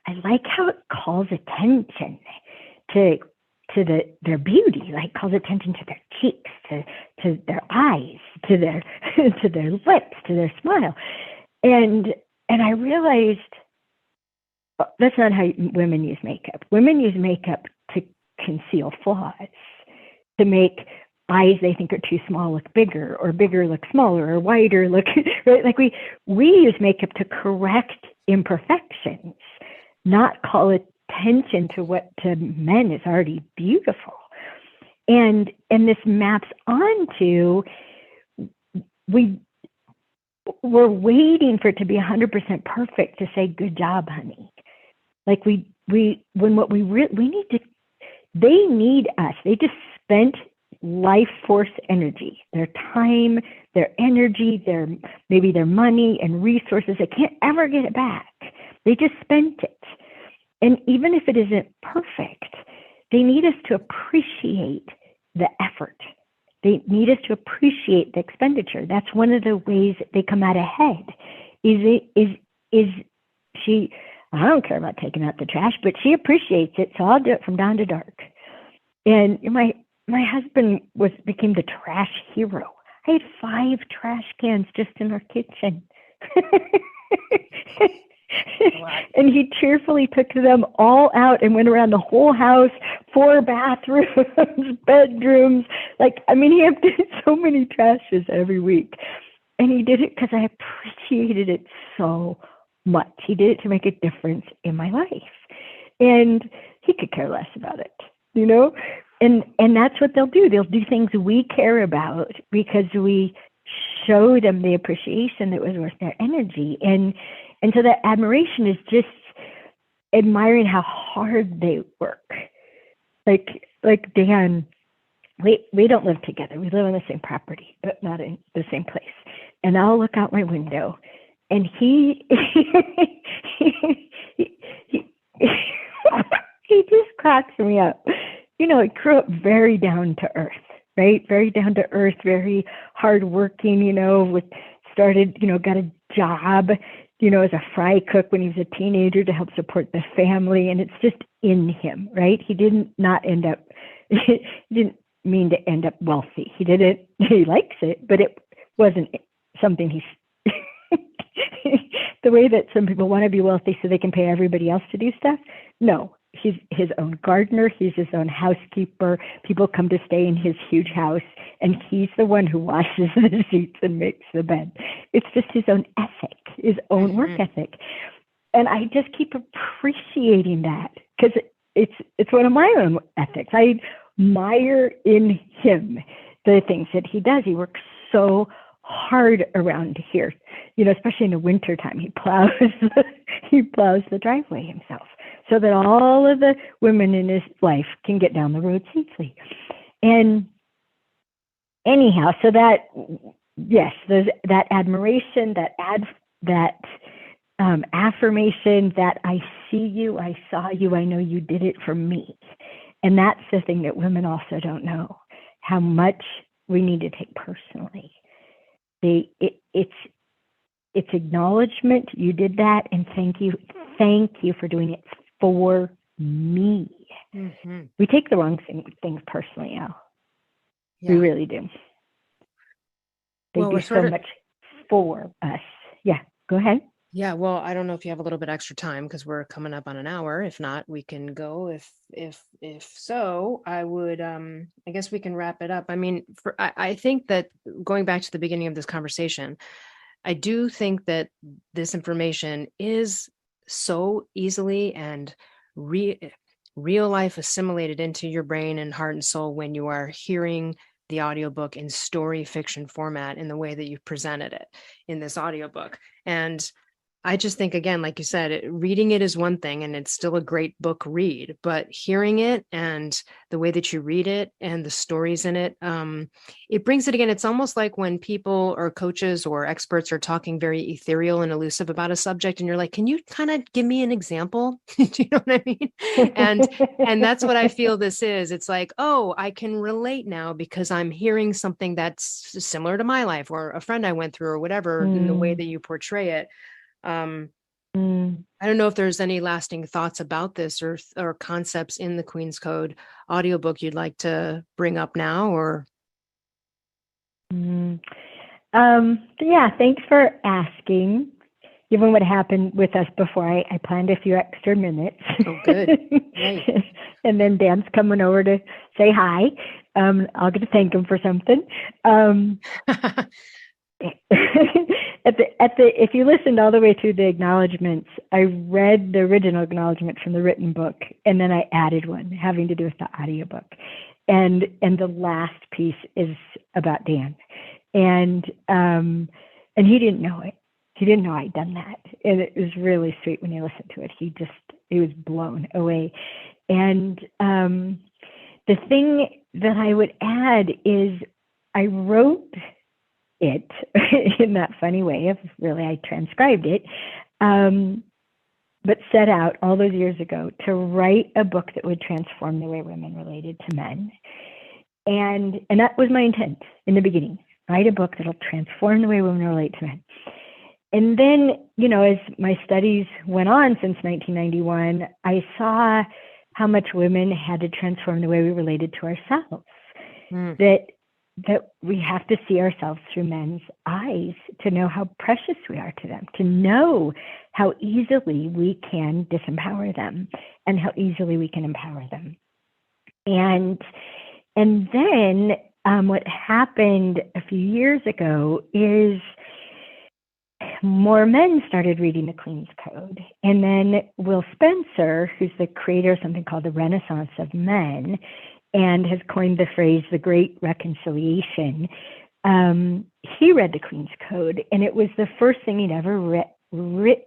I like how it calls attention to their beauty, like calls attention to their cheeks, to their eyes, to their to their lips, to their smile. And I realized that's not how women use makeup. Women use makeup to conceal flaws, to make eyes they think are too small look bigger, or bigger look smaller, or wider look right. Like we use makeup to correct imperfections, not call attention to what to men is already beautiful. And this maps onto we're waiting for it to be 100% perfect to say good job, honey. Like we need to, they need us. They just spent life force energy, their time, their energy, maybe their money and resources. They can't ever get it back. They just spent it. And even if it isn't perfect, they need us to appreciate the effort. They need us to appreciate the expenditure. That's one of the ways that they come out ahead. Is she, I don't care about taking out the trash, but she appreciates it, so I'll do it from dawn to dark. And my husband became the trash hero. I had 5 trash cans just in our kitchen. And he cheerfully took them all out and went around the whole house, 4 bathrooms, bedrooms. Like, I mean, he emptied so many trashes every week. And he did it because I appreciated it so much. He did it to make a difference in my life. And he could care less about it, you know? And that's what they'll do. They'll do things we care about because we show them the appreciation that was worth their energy. And so that admiration is just admiring how hard they work. Like Dan, we don't live together. We live on the same property, but not in the same place. And I'll look out my window, and he just cracks me up. You know, he grew up very down to earth, right? Very down to earth, very hardworking. You know, got a job, you know, as a fry cook when he was a teenager to help support the family. And it's just in him, right? He didn't mean to end up wealthy. He likes it, but it wasn't something the way that some people want to be wealthy so they can pay everybody else to do stuff. No, he's his own gardener. He's his own housekeeper. People come to stay in his huge house, and he's the one who washes the sheets and makes the bed. It's just his own ethic, his own work ethic. And I just keep appreciating that because it's one of my own ethics. I admire in him the things that he does. He works so hard around here, especially in the wintertime. He plows the driveway himself so that all of the women in his life can get down the road safely. And anyhow, so that, yes, there's that admiration, that affirmation that I see you, I saw you, I know you did it for me. And that's the thing that women also don't know, how much we need to take personally. It's acknowledgement, you did that, and thank you for doing it for me. Mm-hmm. We take the wrong things personally, Elle. Yeah. We really do. They do so much for us. Yeah, go ahead. Yeah, well, I don't know if you have a little bit extra time because we're coming up on an hour. If not, we can go. If so, I would. I guess we can wrap it up. I mean, I think that going back to the beginning of this conversation, I do think that this information is so easily and real life assimilated into your brain and heart and soul when you are hearing the audiobook in story fiction format in the way that you've presented it in this audiobook. And I just think, again, like you said, reading it is one thing and it's still a great book read, but hearing it and the way that you read it and the stories in it, it brings it again. It's almost like when people or coaches or experts are talking very ethereal and elusive about a subject and you're like, can you kind of give me an example? Do you know what I mean? And that's what I feel this is. It's like, oh, I can relate now because I'm hearing something that's similar to my life or a friend I went through or whatever in the way that you portray it. I don't know if there's any lasting thoughts about this or concepts in the Queen's Code audiobook you'd like to bring up now or. Yeah, thanks for asking. Given what happened with us before, I planned a few extra minutes. Oh, good. Right. And then Dan's coming over to say hi. I'll get to thank him for something. If you listened all the way through the acknowledgments, I read the original acknowledgement from the written book, and then I added one having to do with the audiobook. And the last piece is about Dan. And he didn't know it. He didn't know I'd done that. And it was really sweet when you listened to it. He was blown away. And the thing that I would add is I wrote it in that funny way of really I transcribed it, but set out all those years ago to write a book that would transform the way women related to men. And that was my intent in the beginning, write a book that'll transform the way women relate to men. And then, as my studies went on since 1991, I saw how much women had to transform the way we related to ourselves. That we have to see ourselves through men's eyes to know how precious we are to them, to know how easily we can disempower them and how easily we can empower them. And then what happened a few years ago is more men started reading the Queen's Code. And then Will Spencer, who's the creator of something called the Renaissance of Men, and has coined the phrase, the Great Reconciliation. He read the Queen's Code, and it was the first thing he'd ever read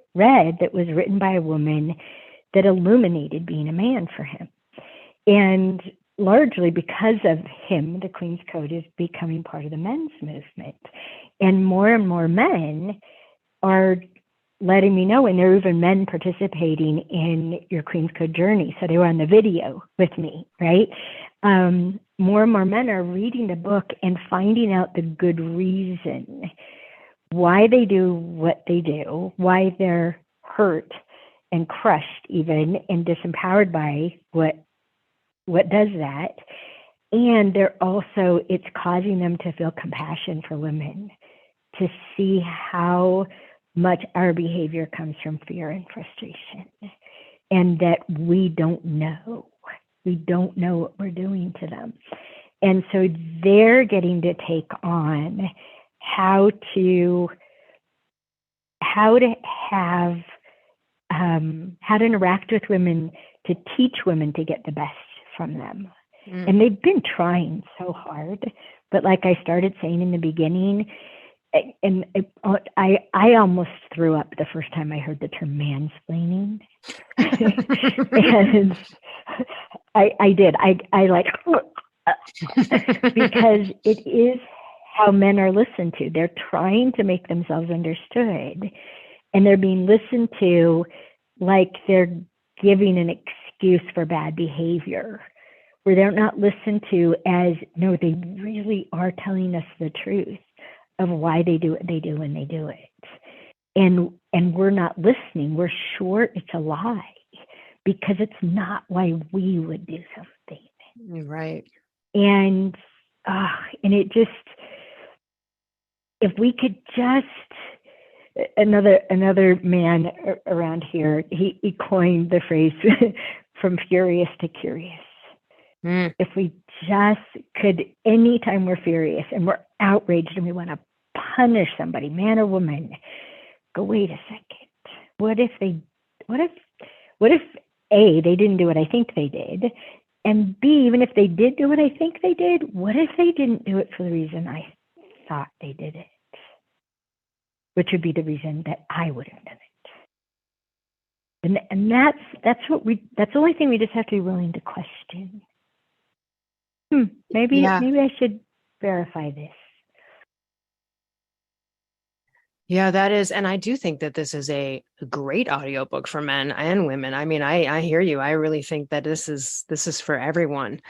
that was written by a woman that illuminated being a man for him. And largely because of him, the Queen's Code is becoming part of the men's movement. And more men are letting me know, and there are even men participating in your Queen's Code journey. So they were on the video with me, right? More and more men are reading the book and finding out the good reason why they do what they do, why they're hurt and crushed even and disempowered by what does that. And it's causing them to feel compassion for women, to see how much our behavior comes from fear and frustration, and that we don't know what we're doing to them. And so they're getting to take on how to interact with women, to teach women to get the best from them. And they've been trying so hard, but like I started saying in the beginning, and I almost threw up the first time I heard the term mansplaining. And I did. I like, because it is how men are listened to. They're trying to make themselves understood, and they're being listened to like they're giving an excuse for bad behavior, where they're not listened to as, no, they really are telling us the truth of why they do what they do when they do it. And we're not listening. We're sure it's a lie because it's not why we would do something. Right. And it just, if we could just, another man around here, he coined the phrase from furious to curious. If we just could, anytime we're furious and we're outraged and we want to punish somebody, man or woman, go, wait a second. What if A, they didn't do what I think they did? And B, even if they did do what I think they did, what if they didn't do it for the reason I thought they did it? Which would be the reason that I would have done it. And that's the only thing we just have to be willing to question. Maybe I should verify this. Yeah, that is. And I do think that this is a great audiobook for men and women. I mean, I hear you. I really think that this is for everyone.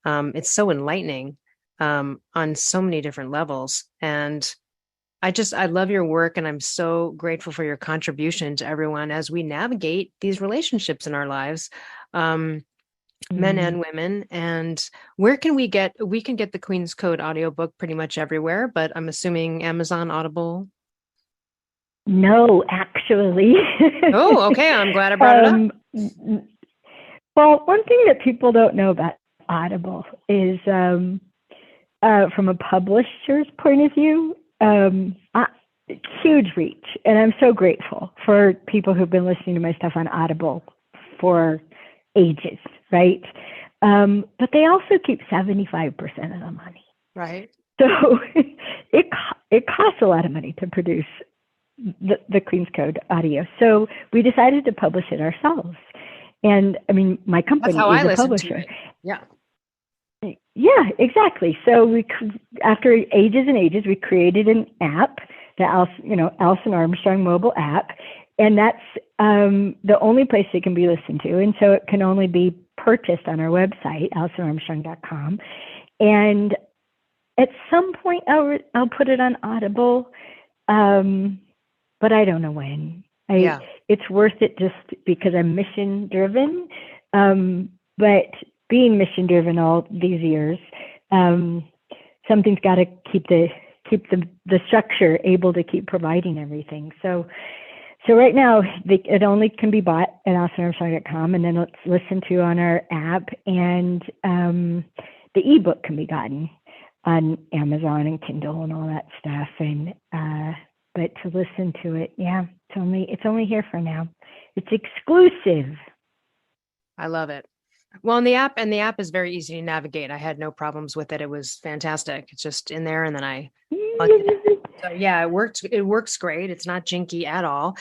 It's so enlightening on so many different levels. And I love your work, and I'm so grateful for your contribution to everyone as we navigate these relationships in our lives. Men and women. And where can we can get the Queen's Code audiobook pretty much everywhere, but I'm assuming Amazon, Audible. No, actually. Oh, okay. I'm glad I brought it up. Well, one thing that people don't know about Audible is from a publisher's point of view, huge reach. And I'm so grateful for people who've been listening to my stuff on Audible for ages, right? But they also keep 75% of the money. Right. So it costs a lot of money to produce the Queen's Code audio. So we decided to publish it ourselves. And I mean, my company is a publisher. Yeah. Yeah, exactly. So after ages and ages, we created an app, the Alison Armstrong mobile app. And that's the only place it can be listened to. And so it can only be purchased on our website, AlisonArmstrong.com. And at some point, I'll put it on Audible, but I don't know when. It's worth it just because I'm mission driven. But being mission driven all these years, something's got to keep the structure able to keep providing everything. So right now, it only can be bought at AlisonArmstrong.com, and then it's listened to on our app, and the ebook can be gotten on Amazon and Kindle and all that stuff. And but to listen to it, it's only here for now. It's exclusive. I love it. Well, and the app is very easy to navigate. I had no problems with it. It was fantastic. It's just in there, and then I plugged it in. So yeah, it works great. It's not jinky at all.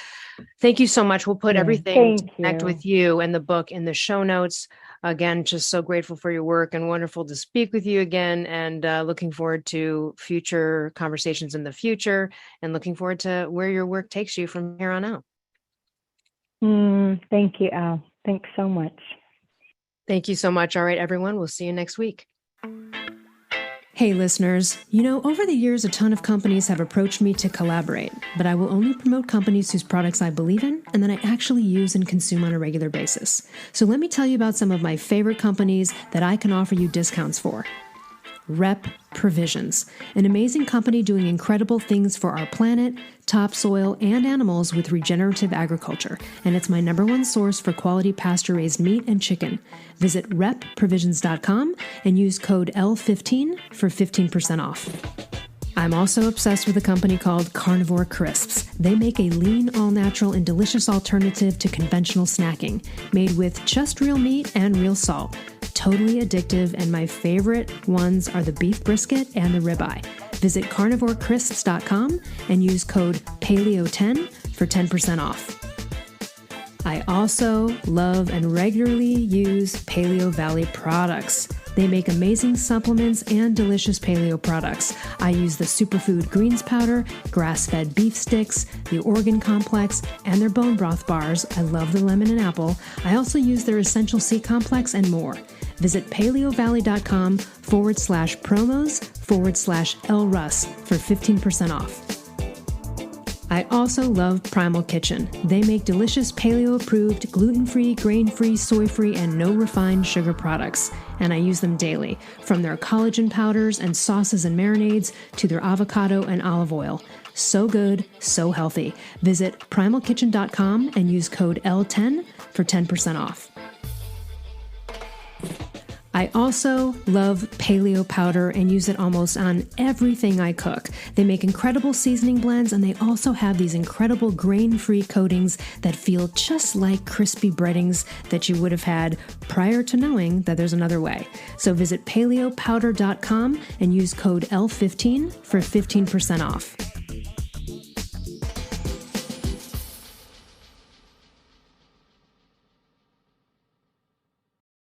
Thank you so much. We'll put everything to connect with you and the book in the show notes. Again, just so grateful for your work and wonderful to speak with you again, and looking forward to future conversations in the future, and looking forward to where your work takes you from here on out. Thank you, Al. Thanks so much. Thank you so much. All right, everyone. We'll see you next week. Hey, listeners. Over the years, a ton of companies have approached me to collaborate, but I will only promote companies whose products I believe in and that I actually use and consume on a regular basis. So let me tell you about some of my favorite companies that I can offer you discounts for. Rep Provisions, an amazing company doing incredible things for our planet, topsoil, and animals with regenerative agriculture, and it's my #1 source for quality pasture-raised meat and chicken. Visit repprovisions.com and use code L15 for 15% off. I'm also obsessed with a company called Carnivore Crisps. They make a lean, all-natural, and delicious alternative to conventional snacking, made with just real meat and real salt. Totally addictive, and my favorite ones are the beef brisket and the ribeye. Visit carnivorecrisps.com and use code PALEO10 for 10% off. I also love and regularly use Paleo Valley products. They make amazing supplements and delicious paleo products. I use the superfood greens powder, grass-fed beef sticks, the organ complex, and their bone broth bars. I love the lemon and apple. I also use their essential C complex and more. Visit paleovalley.com/promos/Elle Russ for 15% off. I also love Primal Kitchen. They make delicious paleo-approved, gluten-free, grain-free, soy-free, and no refined sugar products, and I use them daily, from their collagen powders and sauces and marinades to their avocado and olive oil. So good, so healthy. Visit primalkitchen.com and use code L10 for 10% off. I also love paleo powder and use it almost on everything I cook. They make incredible seasoning blends, and they also have these incredible grain-free coatings that feel just like crispy breadings that you would have had prior to knowing that there's another way. So visit paleopowder.com and use code L15 for 15% off.